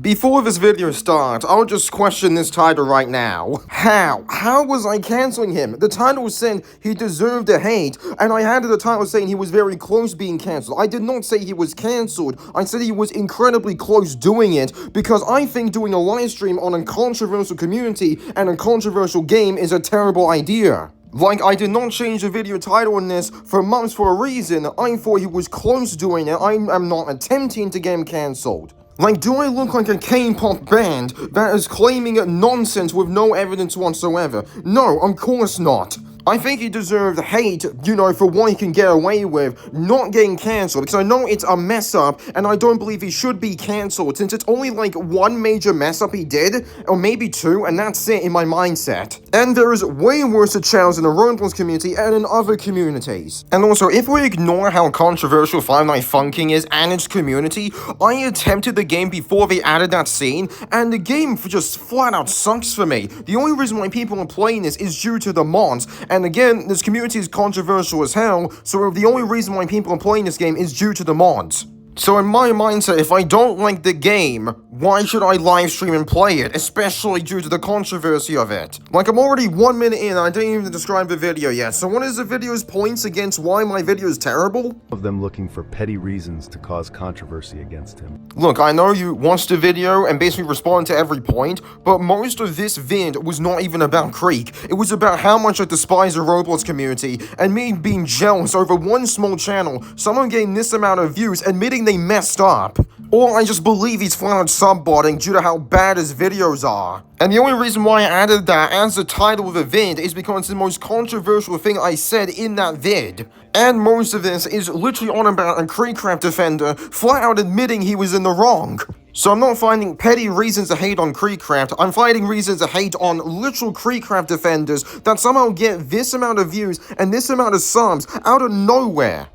Before this video starts, I'll just question this title right now. How? How was I canceling him? The title said he deserved a hate, and I had the title saying he was very close being cancelled. I did not say he was cancelled. I said he was incredibly close doing it, because I think doing a live stream on a controversial community and a controversial game is a terrible idea. Like, I did not change the video title on this for months for a reason. I thought he was close doing it. I am not attempting to get him cancelled. Like, do I look like a K-pop band that is claiming nonsense with no evidence whatsoever? No, of course not. I think he deserved hate, for what he can get away with, not getting cancelled, because I know it's a mess up, and I don't believe he should be cancelled, since it's only like one major mess up he did, or maybe two, and that's it in my mindset. And there is way worse channels in the Roblox community and in other communities. And also, if we ignore how controversial Five Nights Funkin' is and its community, I attempted the game before they added that scene, and the game just flat out sucks for me. The only reason why people are playing this is due to the mods, and again, this community is controversial as hell, so the only reason why people are playing this game is due to the mods. So in my mindset, if I don't like the game, why should I live stream and play it, especially due to the controversy of it? Like, I'm already 1 minute in and I didn't even describe the video yet, so what is the video's points against why my video is terrible? Of them looking for petty reasons to cause controversy against him. Look, I know you watched the video and basically responded to every point, but most of this vid was not even about Kreek. It was about how much I despise the Roblox community, and me being jealous over one small channel, someone getting this amount of views, admitting they messed up. Or I just believe he's flat out subbotting due to how bad his videos are. And the only reason why I added that as the title of the vid is because it's the most controversial thing I said in that vid. And most of this is literally on about a KreekCraft defender flat out admitting he was in the wrong. So I'm not finding petty reasons to hate on KreekCraft, I'm finding reasons to hate on literal KreekCraft defenders that somehow get this amount of views and this amount of subs out of nowhere.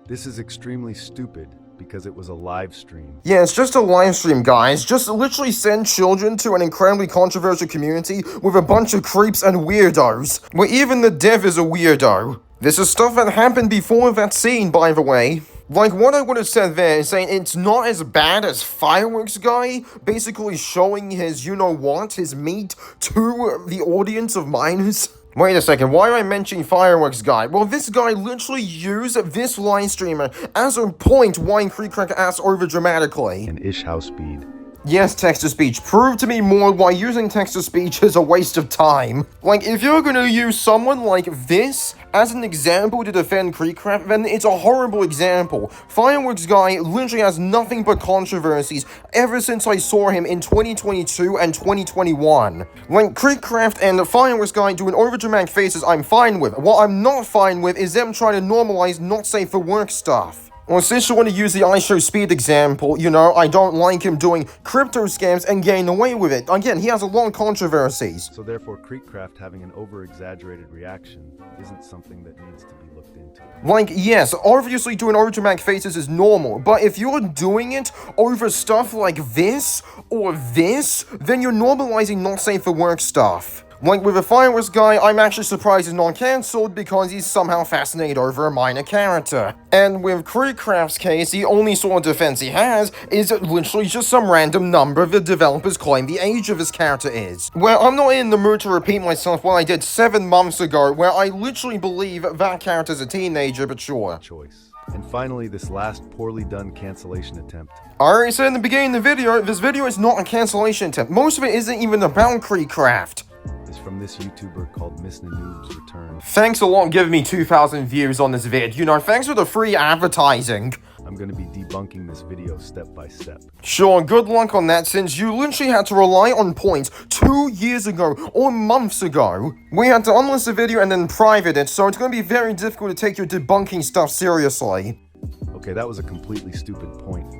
This is extremely stupid because it was a live stream. Yeah, it's just a live stream, guys. Just literally send children to an incredibly controversial community with a bunch of creeps and weirdos, where even the dev is a weirdo. This is stuff that happened before that scene, by the way. Like, what I would have said there is saying it's not as bad as Fireworks Guy, basically showing his you-know-what, his meat, to the audience of minors. Wait a second, why am I mentioning Fireworks Guy? Well, this guy literally used this live streamer as a point why KreekCraft acts over dramatically. And ish house speed. Yes, text-to-speech. Prove to me more why using text-to-speech is a waste of time. Like, if you're gonna use someone like this as an example to defend KreekCraft, then it's a horrible example. Fireworks Guy literally has nothing but controversies ever since I saw him in 2022 and 2021. Like, KreekCraft and Fireworks Guy doing overdramatic faces I'm fine with. What I'm not fine with is them trying to normalize not safe for work stuff. Well, since you want to use the iShow Speed example, I don't like him doing crypto scams and getting away with it. Again, he has a lot of controversies. So therefore, KreekCraft having an over-exaggerated reaction isn't something that needs to be looked into. Like, yes, obviously doing overdramatic faces is normal, but if you're doing it over stuff like this or this, then you're normalizing not safe for work stuff. Like with the Fireworks Guy, I'm actually surprised he's not cancelled because he's somehow fascinated over a minor character. And with KreekCraft's case, the only sort of defense he has is literally just some random number the developers claim the age of his character is. Well, I'm not in the mood to repeat myself what I did 7 months ago, where I literally believe that character's a teenager, but sure. Choice. And finally, this last poorly done cancellation attempt. I already said in the beginning of the video, this video is not a cancellation attempt. Most of it isn't even about KreekCraft. Is from this YouTuber called Miss Nanoob's Return. Thanks a lot for giving me 2,000 views on this vid. Thanks for the free advertising. I'm gonna be debunking this video step by step. Sure, good luck on that, since you literally had to rely on points 2 years ago or months ago. We had to unlist the video and then private it, so it's gonna be very difficult to take your debunking stuff seriously. Okay, that was a completely stupid point.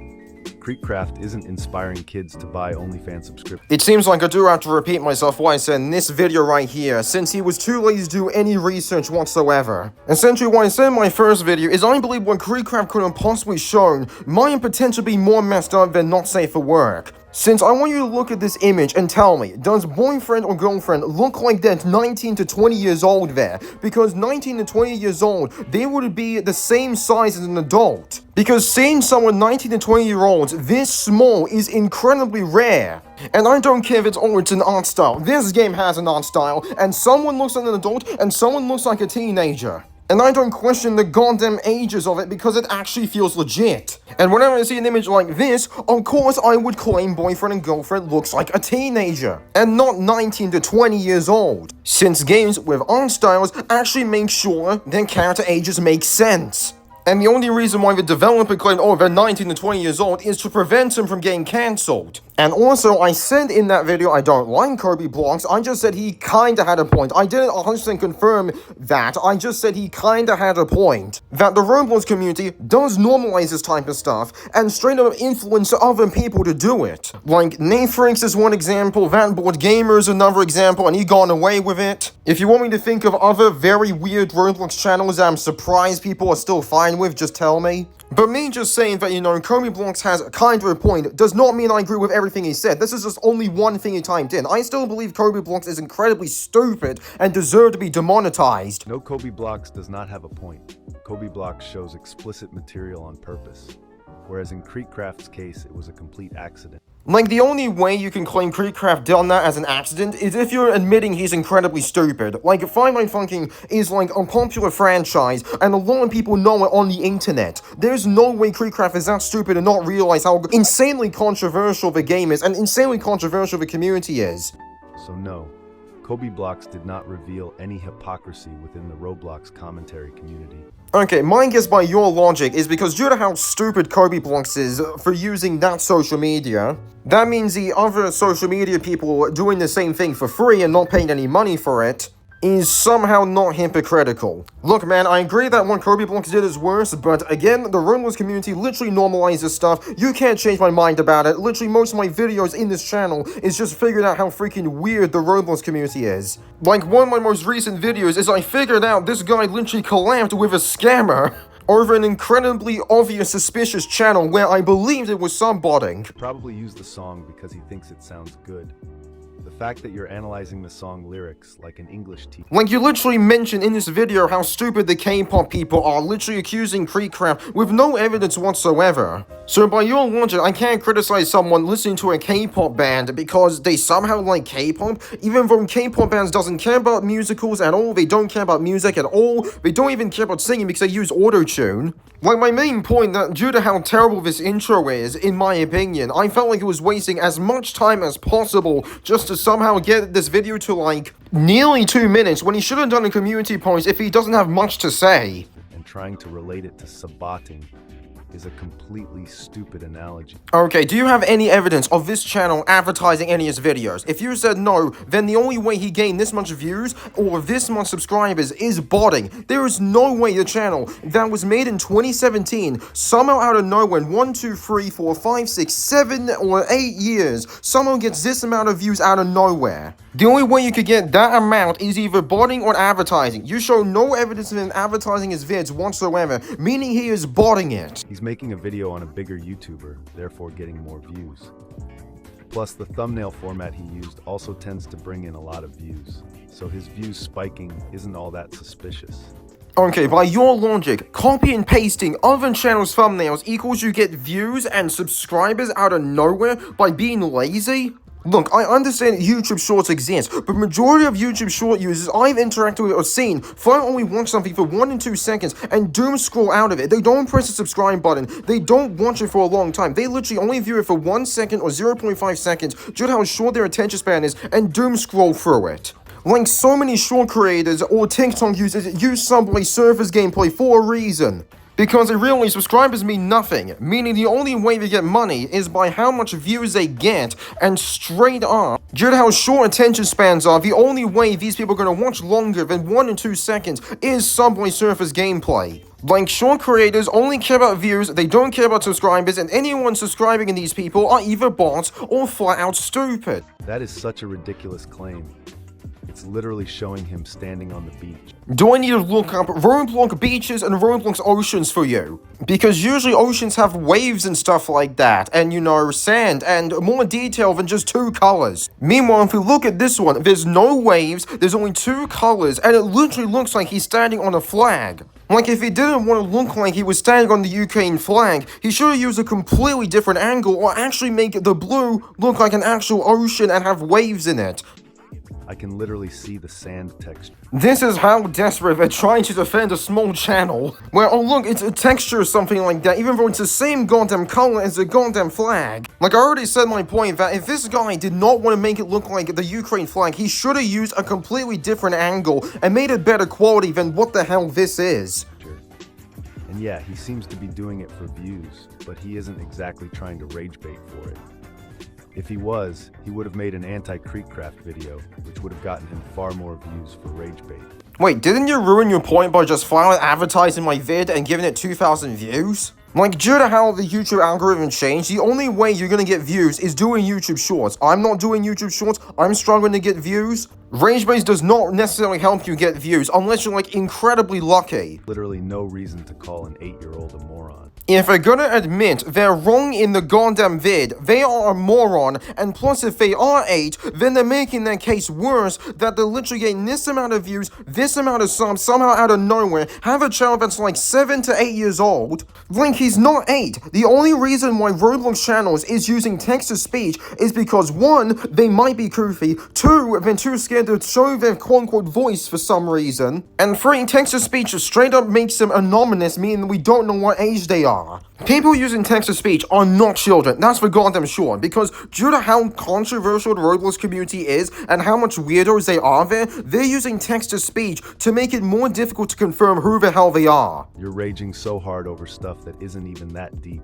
KreekCraft isn't inspiring kids to buy OnlyFans subscriptions. It seems like I do have to repeat myself what I said in this video right here, since he was too lazy to do any research whatsoever. Essentially, what I said in my first video is I believe what KreekCraft could have possibly shown might potentially be more messed up than not safe for work. Since I want you to look at this image and tell me, does boyfriend or girlfriend look like they're 19 to 20 years old there? Because 19 to 20 years old, they would be the same size as an adult. Because seeing someone 19 to 20 year olds this small is incredibly rare. And I don't care if it's an art style. This game has an art style, and someone looks like an adult, and someone looks like a teenager. And I don't question the goddamn ages of it because it actually feels legit. And whenever I see an image like this, of course I would claim boyfriend and girlfriend looks like a teenager, and not 19 to 20 years old. Since games with art styles actually make sure their character ages make sense. And the only reason why the developer claimed, oh, they're 19 to 20 years old is to prevent them from getting cancelled. And also, I said in that video I don't like Kirby Blocks, I just said he kinda had a point. I didn't 100% confirm that, I just said he kinda had a point. That the Roblox community does normalize this type of stuff, and straight up influence other people to do it. Like, Nathrix is one example, Vanboard Gamer is another example, and he got away with it. If you want me to think of other very weird Roblox channels that I'm surprised people are still fine with, just tell me. But me just saying that, Kirby Blocks has kind of a point does not mean I agree with everything he said. This is just only one thing he typed in. I still believe Kirby Blocks is incredibly stupid and deserve to be demonetized. No, Kobe Blocks does not have a point. Kobe Blocks shows explicit material on purpose, whereas in KreekCraft's case, it was a complete accident. Like, the only way you can claim KreekCraft done that as an accident is if you're admitting he's incredibly stupid. Like, Five Nights Funkin' is like a popular franchise, and a lot of people know it on the internet. There's no way KreekCraft is that stupid and not realize how insanely controversial the game is, and insanely controversial the community is. So no, Kobe Blocks did not reveal any hypocrisy within the Roblox commentary community. Okay, my guess by your logic is because due to how stupid Kobe Blocks is for using that social media, that means the other social media people doing the same thing for free and not paying any money for it is somehow not hypocritical. Look, man, I agree that what Kobe Blocks did is worse, but again, the Roblox community literally normalizes stuff. You can't change my mind about it. Literally, most of my videos in this channel is just figuring out how freaking weird the Roblox community is. Like, one of my most recent videos is I figured out this guy literally collabed with a scammer over an incredibly obvious suspicious channel where I believed it was subbotting. Probably used the song because he thinks it sounds good. The fact that you're analyzing the song lyrics like an English teacher. Like, you literally mentioned in this video how stupid the K-pop people are, literally accusing KreekCraft with no evidence whatsoever. So by your logic, I can't criticize someone listening to a K-pop band because they somehow like K-pop, even though K-pop bands doesn't care about musicals at all, they don't care about music at all, they don't even care about singing because they use auto-tune. Like, my main point that due to how terrible this intro is, in my opinion, I felt like it was wasting as much time as possible just to somehow get this video to, like, nearly 2 minutes when he should have done a community post if he doesn't have much to say. And trying to relate it to saboting is a completely stupid analogy. Okay, do you have any evidence of this channel advertising any of his videos? If you said no, then the only way he gained this much views or this much subscribers is botting. There is no way the channel that was made in 2017, somehow out of nowhere, in 1, 2, 3, 4, 5, 6, 7, or 8 years, someone gets this amount of views out of nowhere. The only way you could get that amount is either botting or advertising. You show no evidence of him advertising his vids whatsoever, meaning he is botting it. He's making a video on a bigger YouTuber, therefore getting more views. Plus, the thumbnail format he used also tends to bring in a lot of views, so his views spiking isn't all that suspicious. Okay, by your logic, copy and pasting other channels' thumbnails equals you get views and subscribers out of nowhere by being lazy? Look, I understand YouTube Shorts exist, but majority of YouTube Short users I've interacted with or seen find only watch something for 1 and 2 seconds and doom scroll out of it. They don't press the subscribe button, they don't watch it for a long time, they literally only view it for 1 second or 0.5 seconds due to how short their attention span is and doom scroll through it. Like so many short creators or TikTok users use Subway Surfers gameplay for a reason. Because they realize subscribers mean nothing, meaning the only way they get money is by how much views they get, and straight up, due to how short attention spans are, the only way these people are going to watch longer than 1 and 2 seconds is Subway Surfers gameplay. Like, short creators only care about views, they don't care about subscribers, and anyone subscribing in these people are either bots or flat out stupid. That is such a ridiculous claim. It's literally showing him standing on the beach. Do I need to look up Roblox beaches and Roblox oceans for you? Because usually oceans have waves and stuff like that, and sand, and more detail than just two colors. Meanwhile, if we look at this one, there's no waves, there's only two colors, and it literally looks like he's standing on a flag. Like, if he didn't want to look like he was standing on the Ukraine flag, he should have used a completely different angle, or actually make the blue look like an actual ocean and have waves in it. I can literally see the sand texture. This is how desperate they're trying to defend a small channel. Where, oh look, it's a texture or something like that, even though it's the same goddamn color as the goddamn flag. Like, I already said my point that if this guy did not want to make it look like the Ukraine flag, he should have used a completely different angle and made it better quality than what the hell this is. And yeah, he seems to be doing it for views, but he isn't exactly trying to rage bait for it. If he was, he would have made an anti-KreekCraft video, which would have gotten him far more views for rage bait. Wait, didn't you ruin your point by just flat out advertising my vid and giving it 2,000 views? Like, due to how the YouTube algorithm changed, the only way you're gonna get views is doing YouTube Shorts. I'm not doing YouTube Shorts, I'm struggling to get views. Rage bait does not necessarily help you get views, unless you're, like, incredibly lucky. Literally no reason to call an 8-year-old a moron. If they're gonna admit they're wrong in the goddamn vid, they are a moron, and plus if they are 8, then they're making their case worse, that they're literally getting this amount of views, this amount of subs, somehow out of nowhere, have a channel that's like 7 to 8 years old. Like, he's not 8. The only reason why Roblox channels is using text-to-speech is because 1, they might be goofy, 2, they're too scared to show their quote-unquote voice for some reason, and 3, text-to-speech straight up makes them anonymous, meaning we don't know what age they are. People using text-to-speech are not children, that's for goddamn sure, because due to how controversial the Roblox community is and how much weirdos they are there, they're using text-to-speech to make it more difficult to confirm who the hell they are. You're raging so hard over stuff that isn't even that deep.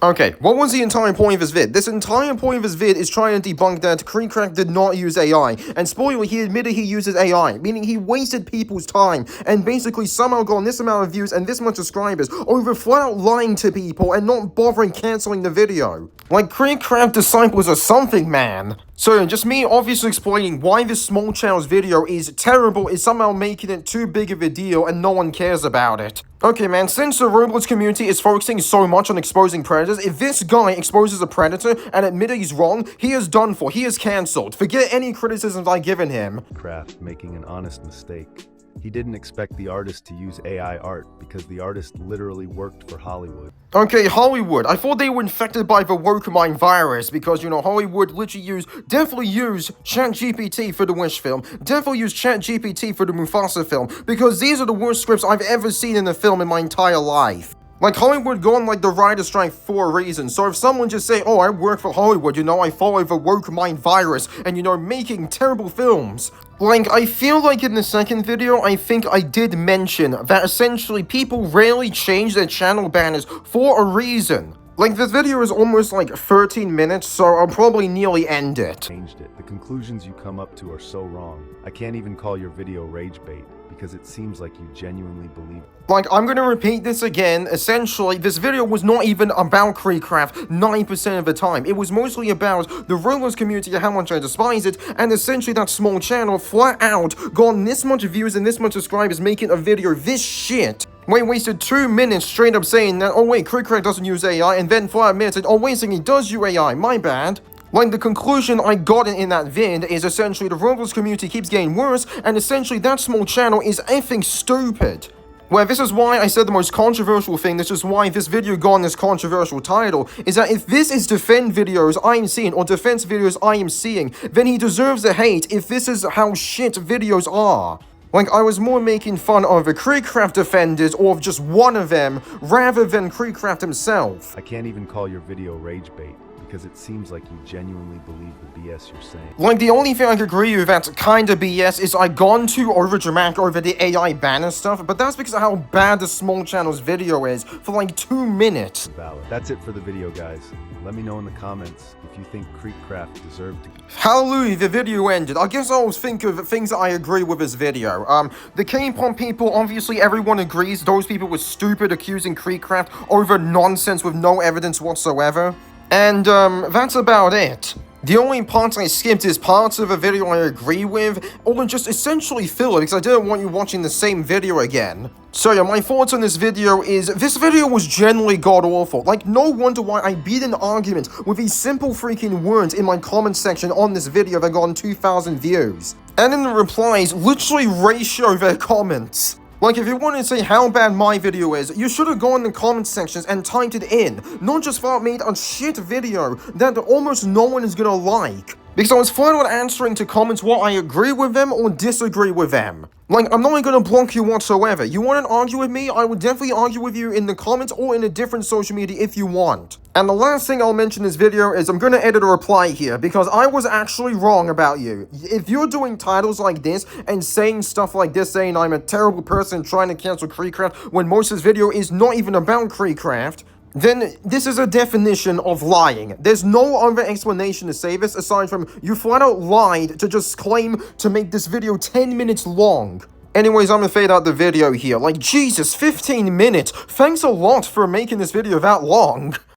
Okay, what was the entire point of this vid? This entire point of this vid is trying to debunk that KreekCraft did not use AI, and spoiler, he admitted he uses AI, meaning he wasted people's time, and basically somehow got this amount of views and this much subscribers over flat out lying to people and not bothering cancelling the video. Like, KreekCraft disciples or something, man. So, just me obviously explaining why this small channel's video is terrible is somehow making it too big of a deal and no one cares about it. Okay, man, since the Roblox community is focusing so much on exposing predators, if this guy exposes a predator and admits he's wrong, he is done for, he is cancelled. Forget any criticisms I've given him. Craft making an honest mistake. He didn't expect the artist to use AI art because the artist literally worked for Hollywood. Okay, Hollywood. I thought they were infected by the woke mind virus because, Hollywood literally definitely used ChatGPT for the Wish film, definitely used ChatGPT for the Mufasa film, because these are the worst scripts I've ever seen in a film in my entire life. Like, Hollywood go on, like, the writer's strike for a reason, so if someone just say, oh, I work for Hollywood, I follow the woke mind virus, and, making terrible films. Like, I feel like in the second video, I think I did mention that essentially people rarely change their channel banners for a reason. Like, this video is almost like 13 minutes, so I'll probably nearly end it. Changed it. The conclusions you come up to are so wrong. I can't even call your video rage bait, because it seems like you genuinely believe it. Like, I'm gonna repeat this again. Essentially, this video was not even about KreekCraft 90% of the time. It was mostly about the Roblox community and how much I despise it, and essentially that small channel flat out got this much views and this much subscribers making a video this shit. We wasted 2 minutes straight up saying that, oh wait, KreekCraft doesn't use AI, and then 5 minutes said, oh wait, he does use AI, my bad. Like, the conclusion I got in that vid is essentially the Roblox community keeps getting worse, and essentially that small channel is effing stupid. Well, this is why I said the most controversial thing, this is why this video got this controversial title, is that if this is defend videos I am seeing, or defense videos I am seeing, then he deserves the hate if this is how shit videos are. Like, I was more making fun of the KreekCraft defenders, or of just one of them, rather than KreekCraft himself. I can't even call your video rage bait, because it seems like you genuinely believe the BS you're saying. Like, the only thing I could agree with that's kinda BS is I gone too overdramatic over the AI banner stuff, but that's because of how bad the small channel's video is for like 2 minutes. Valid. That's it for the video, guys. Let me know in the comments if you think KreekCraft deserved to. Hallelujah, the video ended. I guess I'll think of things that I agree with this video. The K-pop people, obviously everyone agrees those people were stupid accusing KreekCraft over nonsense with no evidence whatsoever. And, that's about it. The only parts I skipped is parts of a video I agree with, or just essentially filler because I didn't want you watching the same video again. So yeah, my thoughts on this video is, this video was generally god-awful. Like, no wonder why I beat an argument with these simple freaking words in my comment section on this video that got 2,000 views. And in the replies, literally ratio their comments. Like, if you want to say how bad my video is, you should have gone in the comment sections and typed it in, not just thought I made a shit video that almost no one is gonna like. Because I was fine with answering to comments what I agree with them or disagree with them. Like, I'm not gonna block you whatsoever. You want to argue with me? I would definitely argue with you in the comments or in a different social media if you want. And the last thing I'll mention in this video is I'm gonna edit a reply here because I was actually wrong about you. If you're doing titles like this and saying stuff like this, saying I'm a terrible person trying to cancel KreekCraft when most of this video is not even about KreekCraft, then this is a definition of lying. There's no other explanation to say this aside from you flat out lied to just claim to make this video 10 minutes long. Anyways, I'm gonna fade out the video here. Like, Jesus, 15 minutes! Thanks a lot for making this video that long.